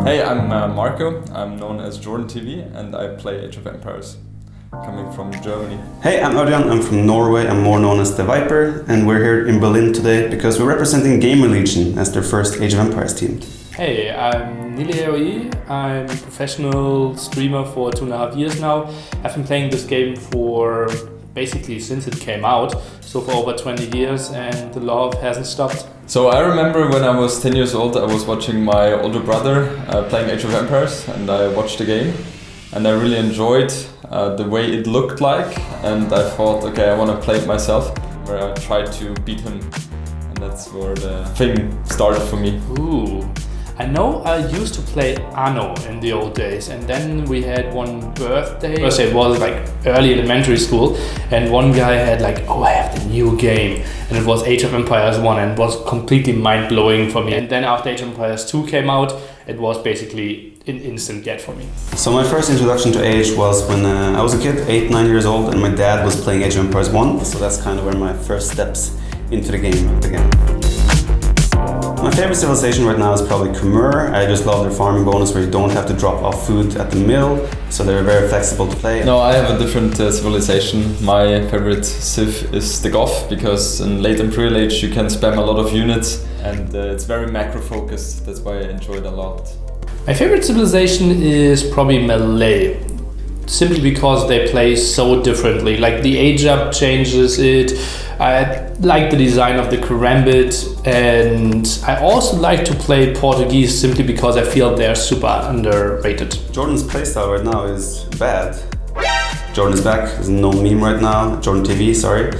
Hey, I'm Marco. I'm known as JorDanTV and I play Age of Empires, coming from Germany. Hey, I'm Örjan. I'm from Norway. I'm more known as the Viper, and we're here in Berlin today because we're representing GamerLegion as their first Age of Empires team. Hey, I'm Nili. I'm a professional streamer for 2.5 years now. I've been playing this game for basically since it came out, so for over 20 years, and the love hasn't stopped. So I remember when I was 10 years old, I was watching my older brother playing Age of Empires, and I watched the game, and I really enjoyed the way it looked like, and I thought, okay, I want to play it myself, where I tried to beat him, and that's where the thing started for me. Ooh. I know I used to play Anno in the old days, and then we had one birthday. It was like early elementary school, and one guy had like, oh, I have the new game, and it was Age of Empires 1, and it was completely mind-blowing for me. And then after Age of Empires 2 came out, it was basically an instant get for me. So my first introduction to Age was when I was a kid, 8-9 years old, and my dad was playing Age of Empires 1, so that's kind of where my first steps into the game began. My favorite civilization right now is probably Khmer. I just love their farming bonus where you don't have to drop off food at the mill, so they're very flexible to play. No, I have a different civilization. My favorite civ is the Goth, because in late Imperial Age you can spam a lot of units and it's very macro focused, that's why I enjoy it a lot. My favorite civilization is probably Malay, simply because they play so differently. Like the age up changes it. I like the design of the Karambit, and I also like to play Portuguese simply because I feel they're super underrated. Jordan's playstyle right now is bad. Jordan is back, there's no meme right now, JorDanTV, sorry.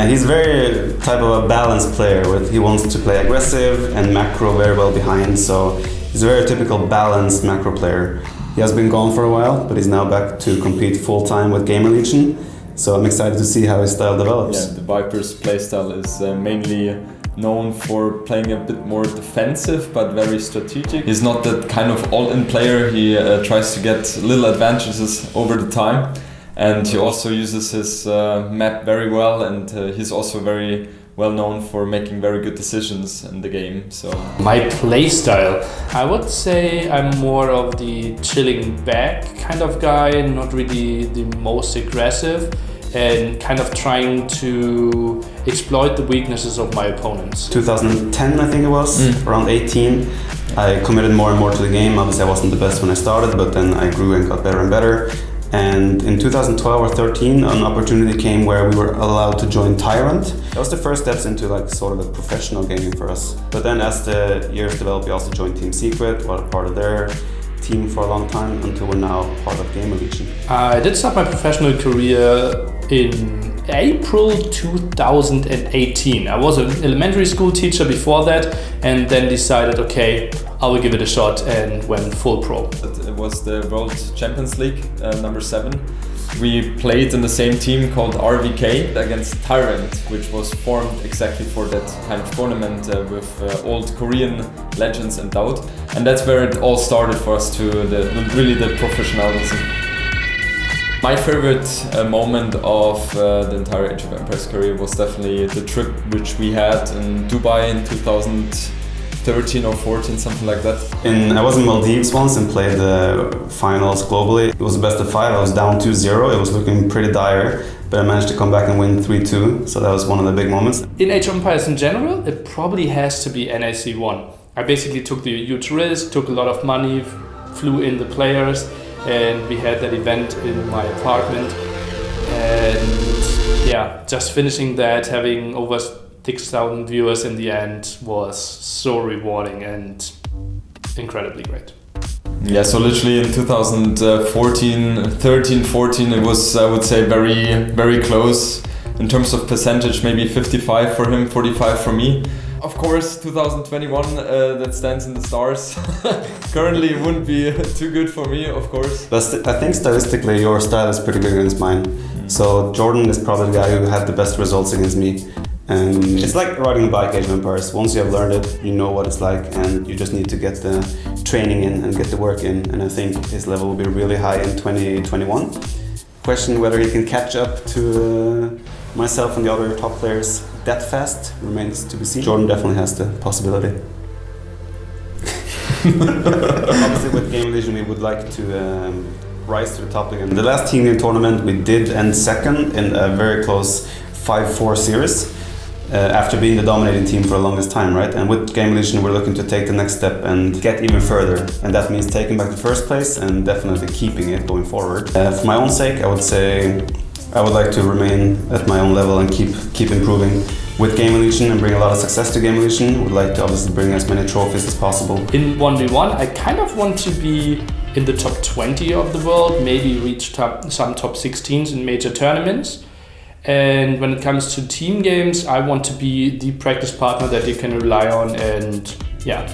He's very type of a balanced player, where he wants to play aggressive and macro very well behind, so he's a very typical balanced macro player. He has been gone for a while, but he's now back to compete full-time with GamerLegion. So I'm excited to see how his style develops. Yeah, the Viper's playstyle is mainly known for playing a bit more defensive, but very strategic. He's not that kind of all-in player. He tries to get little advantages over the time. And he also uses his map very well, and he's also very well known for making very good decisions in the game. So my playstyle, I would say I'm more of the chilling back kind of guy, not really the most aggressive, and kind of trying to exploit the weaknesses of my opponents. 2010 I think it was, around 18, I committed more and more to the game. Obviously I wasn't the best when I started, but then I grew and got better and better. And in 2012 or 13, an opportunity came where we were allowed to join Tyrant. That was the first steps into like sort of a professional gaming for us. But then as the years developed, we also joined Team Secret, were part of their team for a long time, until we're now part of GamerLegion. I did start my professional career in April 2018. I was an elementary school teacher before that, and then decided, okay, I will give it a shot, and went full pro. It was the World Champions League, number 7. We played in the same team called RVK against Tyrant, which was formed exactly for that kind of tournament with old Korean legends and doubt. And that's where it all started for us to really the professionalism. My favorite moment of the entire Age of Empires career was definitely the trip which we had in Dubai in 2013 or 14, something like that. I was in Maldives once and played the finals globally. It was the best of 5, I was down 2-0, it was looking pretty dire, but I managed to come back and win 3-2, so that was one of the big moments. In Age of Empires in general, it probably has to be NAC 1. I basically took the huge risk, took a lot of money, flew in the players, and we had that event in my apartment. And yeah, just finishing that, having over 6,000 viewers in the end was so rewarding and incredibly great. Yeah, so literally in 2013, 14, it was, I would say, very, very close. In terms of percentage, maybe 55 for him, 45 for me. Of course, 2021, that stands in the stars. Currently, it wouldn't be too good for me, of course. But I think stylistically, your style is pretty good against mine. So Jordan is probably the guy who had the best results against me. And it's like riding a bike, Age of Empires. Once you have learned it, you know what it's like, and you just need to get the training in and get the work in. And I think his level will be really high in 2021. Question whether he can catch up to myself and the other top players that fast remains to be seen. Jordan definitely has the possibility. Obviously, with GamerLegion, we would like to rise to the top again. The last team game tournament, we did end second in a very close 5-4 series. After being the dominating team for the longest time, right? And with GamerLegion, we're looking to take the next step and get even further. And that means taking back the first place and definitely keeping it going forward. For my own sake, I would say I would like to remain at my own level and keep improving with GamerLegion and bring a lot of success to GamerLegion. Would like to obviously bring as many trophies as possible. In 1v1, I kind of want to be in the top 20 of the world, maybe reach some top 16s in major tournaments. And when it comes to team games, I want to be the practice partner that you can rely on and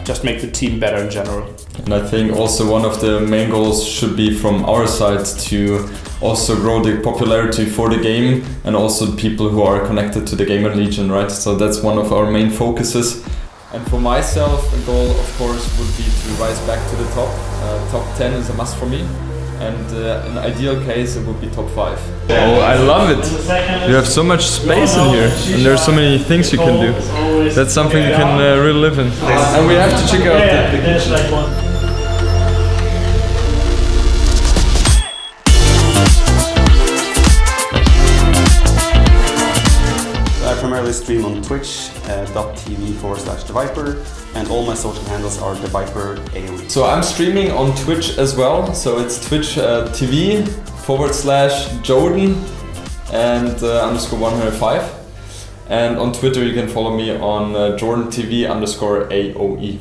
just make the team better in general. And I think also one of the main goals should be from our side to also grow the popularity for the game and also people who are connected to the GamerLegion, right? So that's one of our main focuses. And for myself, a goal of course would be to rise back to the top. Top 10 is a must for me. And in ideal case, it would be top 5. Oh, I love it! You have so much space in here, and there are so many things you can do. That's something you can really live in. And we have to check out the kitchen. I primarily stream on twitch.tv/the Viper, and all my social handles are the Viper AOE. So I'm streaming on Twitch as well, so it's Twitch TV/Jordan and _105. And on Twitter you can follow me on JorDanTV _AOE.